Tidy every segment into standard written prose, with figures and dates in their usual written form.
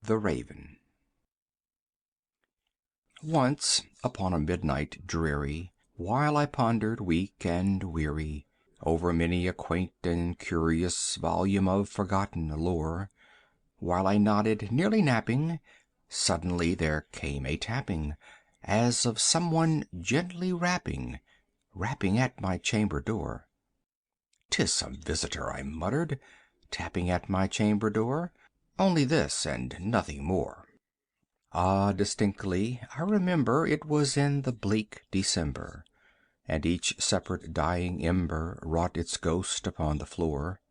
The Raven. Once upon a midnight dreary, while I pondered weak and weary over many a quaint and curious volume of forgotten lore, while I nodded, nearly napping, suddenly there came a tapping, as of someone gently rapping at my chamber door. "'Tis some visitor," I muttered, tapping at my chamber door. "Only this and nothing more." Ah, distinctly I remember it was in the bleak December, and each separate dying ember wrought its ghost upon the floor.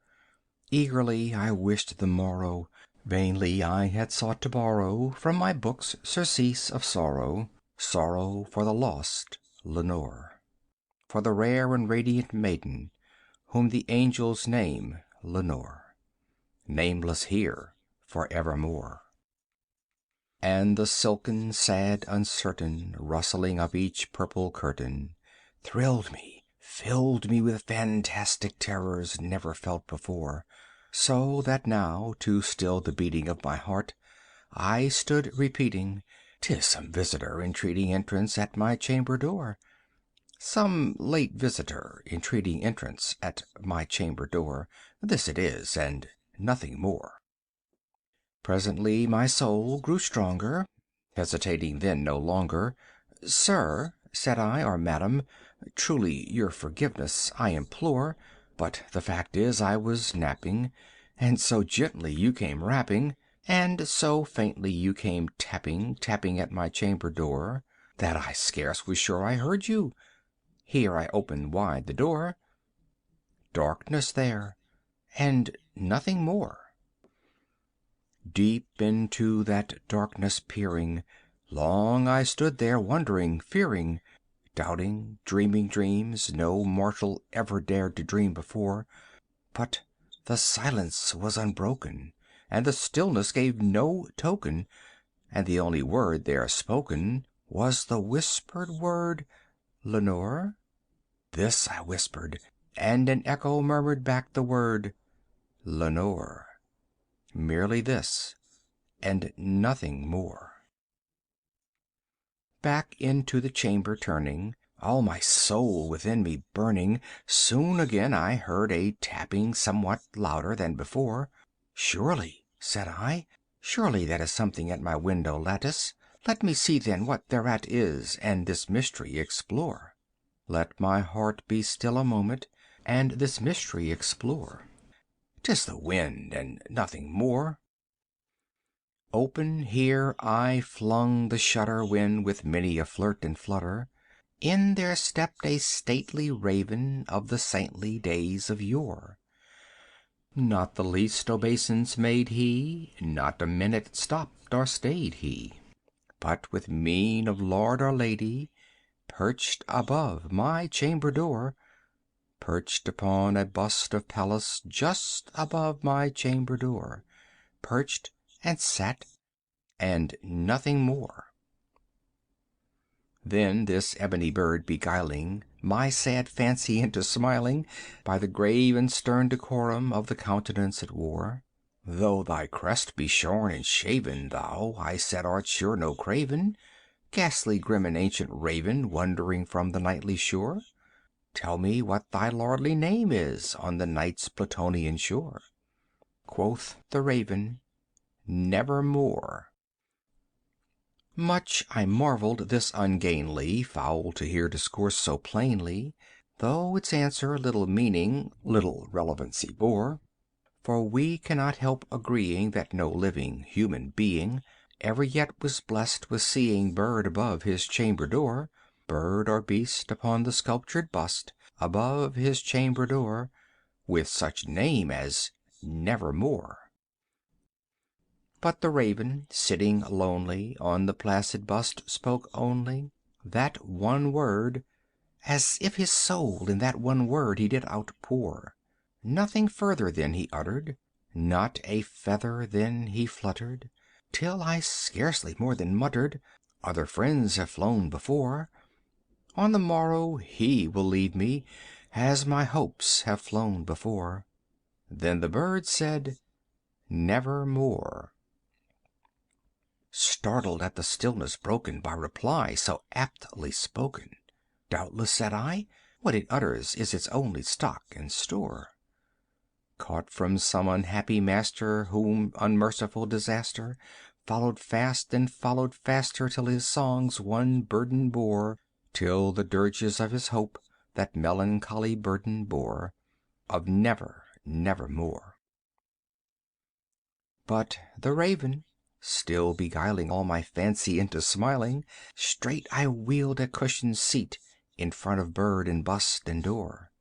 Eagerly I wished the morrow, vainly I had sought to borrow from my books surcease of sorrow, sorrow for the lost Lenore, for the rare and radiant maiden whom the angels name Lenore, nameless here for evermore. And the silken, sad, uncertain rustling of each purple curtain thrilled me, filled me with fantastic terrors never felt before, so that now, to still the beating of my heart, I stood repeating, "'Tis some visitor entreating entrance at my chamber door." Some late visitor entreating entrance at my chamber door, this it is, and nothing more. Presently my soul grew stronger, hesitating then no longer. "Sir," said I, "or madam, truly your forgiveness I implore, but the fact is I was napping, and so gently you came rapping, and so faintly you came tapping, tapping at my chamber door, that I scarce was sure I heard you." Here I opened wide the door. Darkness there, and nothing more. Deep into that darkness peering, long I stood there wondering, fearing, doubting, dreaming dreams no mortal ever dared to dream before. But the silence was unbroken, and the stillness gave no token, and the only word there spoken was the whispered word, "Lenore?" This I whispered, and an echo murmured back the word, "Lenore." Merely this, and nothing more. Back into the chamber turning, all my soul within me burning, soon again I heard a tapping somewhat louder than before. "Surely," said I, "surely that is something at my window lattice. Let me see then what thereat is, and this mystery explore. Let my heart be still a moment, and this mystery explore. 'Tis the wind, and nothing more." Open here I flung the shutter, when with many a flirt and flutter in there stepped a stately raven of the saintly days of yore. Not the least obeisance made he, not a minute stopped or stayed he, but with mien of lord or lady perched above my chamber door, perched upon a bust of Pallas just above my chamber door, perched and sat, and nothing more. Then this ebony bird beguiling my sad fancy into smiling, by the grave and stern decorum of the countenance it wore, "Though thy crest be shorn and shaven, thou," I said, "art sure no craven, ghastly grim and ancient raven, wandering from the nightly shore. Tell me what thy lordly name is on the night's Plutonian shore." Quoth the raven, "Nevermore." Much I marveled this ungainly fowl to hear discourse so plainly, though its answer little meaning, little relevancy bore. For we cannot help agreeing that no living human being ever yet was blessed with seeing bird above his chamber door, bird or beast upon the sculptured bust above his chamber door, with such name as Nevermore. But the raven, sitting lonely on the placid bust, spoke only that one word, as if his soul in that one word he did outpour. Nothing further then he uttered, not a feather then he fluttered, till I scarcely more than muttered, "Other friends have flown before. On the morrow he will leave me, as my hopes have flown before." Then the bird said, "Nevermore." startled at the stillness broken by reply so aptly spoken. Doubtless, said I, what it utters is its only stock and store, caught from some unhappy master whom unmerciful disaster followed fast and followed faster till his songs one burden bore, till the dirges of his hope that melancholy burden bore, of never, nevermore. But the raven, still beguiling all my fancy into smiling, straight I wheeled a cushioned seat in front of bird and bust and door.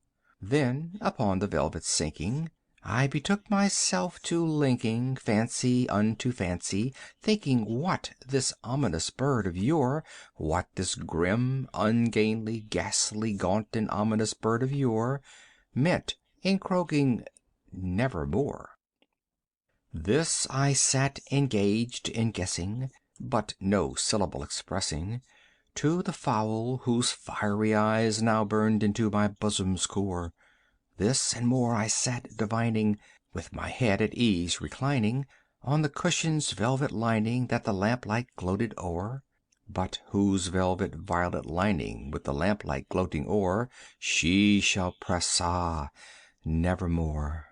Then, upon the velvet sinking, I betook myself to linking fancy unto fancy, thinking what this ominous bird of yore, what this grim, ungainly, ghastly, gaunt, and ominous bird of yore meant in croaking nevermore. This I sat engaged in guessing, but no syllable expressing, to the fowl whose fiery eyes now burned into my bosom's core. This and more I sat divining, with my head at ease reclining on the cushion's velvet lining that the lamplight gloated o'er, but whose velvet violet lining with the lamplight gloating o'er she shall press, ah, nevermore.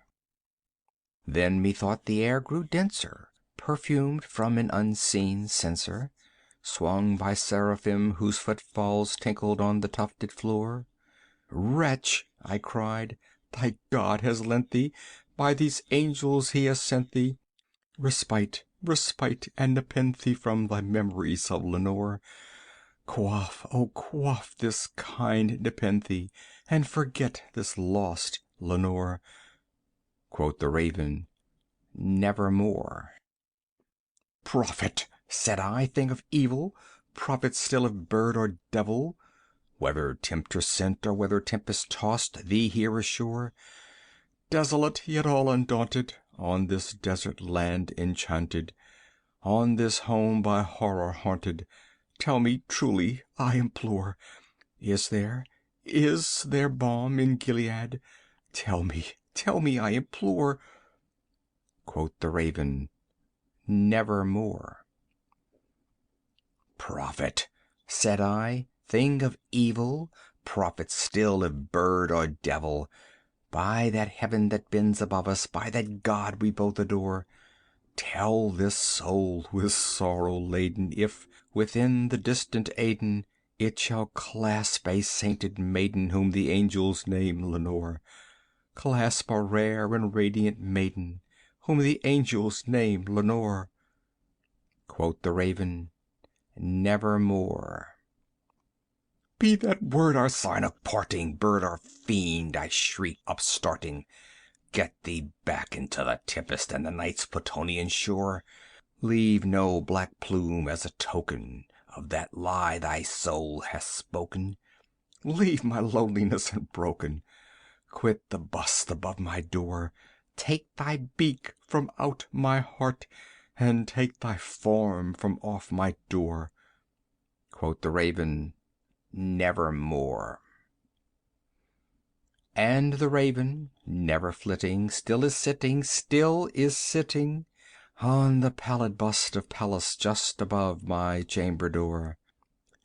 Then methought the air grew denser, perfumed from an unseen censer, swung by seraphim whose footfalls tinkled on the tufted floor. Wretch, I cried, thy God has lent thee, by these angels he has sent thee, respite, respite, and nepenthe from thy memories of Lenore. Quaff, oh quaff this kind nepenthe, and forget this lost Lenore. Quoth the raven, nevermore. Prophet, said I, thing of evil, prophet still of bird or devil, whether tempter sent or whether tempest tossed thee here ashore, desolate yet all undaunted, on this desert land enchanted, on this home by horror haunted, tell me truly, I implore, is there balm in Gilead? Tell me, I implore. Quoth the raven, nevermore. Prophet, said I, thing of evil, prophet still if bird or devil, by that heaven that bends above us, by that God we both adore, tell this soul with sorrow laden if, within the distant Aidenn, it shall clasp a sainted maiden whom the angels name Lenore, clasp a rare and radiant maiden whom the angels name Lenore. Quoth the raven, nevermore. Be that word our sign of parting, bird or fiend, I shriek, upstarting. Get thee back into the tempest and the night's Plutonian shore. Leave no black plume as a token of that lie thy soul hath spoken. Leave my loneliness unbroken. Quit the bust above my door. Take thy beak from out my heart, and take thy form from off my door. Quoth the raven, nevermore. And the raven, never flitting, still is sitting on the pallid bust of Pallas just above my chamber door.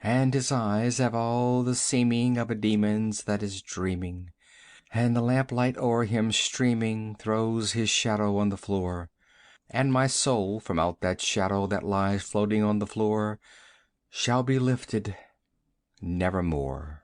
And his eyes have all the seeming of a demon's that is dreaming, and the lamplight o'er him streaming throws his shadow on the floor, and my soul from out that shadow that lies floating on the floor shall be lifted nevermore.